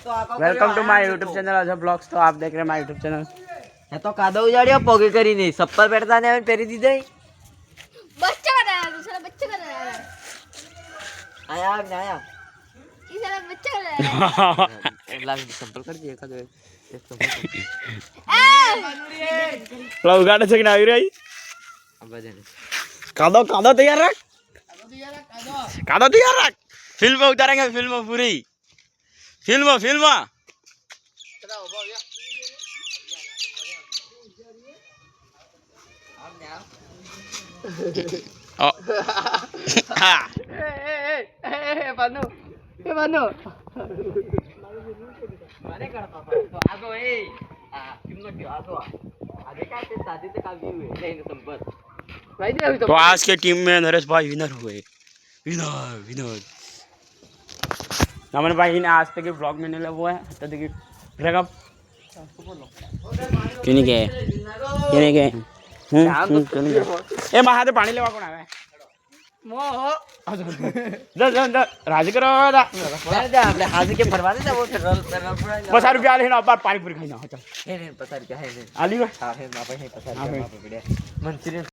Welcome to my YouTube channel Ajay blogs. तो आप देख रहे हैं माय यूट्यूब चैनल। એ તો કાદવ ઉજાડ્યો પોગે કરીને સપ્પર પહેરતા ને પહેરી દીધી बच्चा बनाया दूसरा बच्चा बनाया આયા આયા ये साला बच्चा बनाया લાગ સંપલ કરી દે એકાદ એક સંપલ પેલા ઉગાડે છે કે ના આવી રહી આ બધાને કાદો કાદો તૈયાર રાખ કાદો તૈયાર રાખ फिल्म उतारेंगे फिल्म पूरी फिल्म फिल्म तो आज के टीम में नरेश भाई विनर हुए। विनर विनर नमन भाई ने आज तक ब्लॉग में नहीं लगा हुआ है तो देखिए ब्रेकअप क्यों नहीं गए क्यों नहीं गए क्यों नहीं गए ए मां हाथे पानी लेवा कोण आवे मोह राज करो दा આપણે હાજે કે ફરવાને ને વો પેટ્રોલ ₹50 लेना बार पानी पूरी खाई ना चल હે ને ₹50 હે ને आली में હા હે ના ભાઈ હે ₹50 મંચુરિયન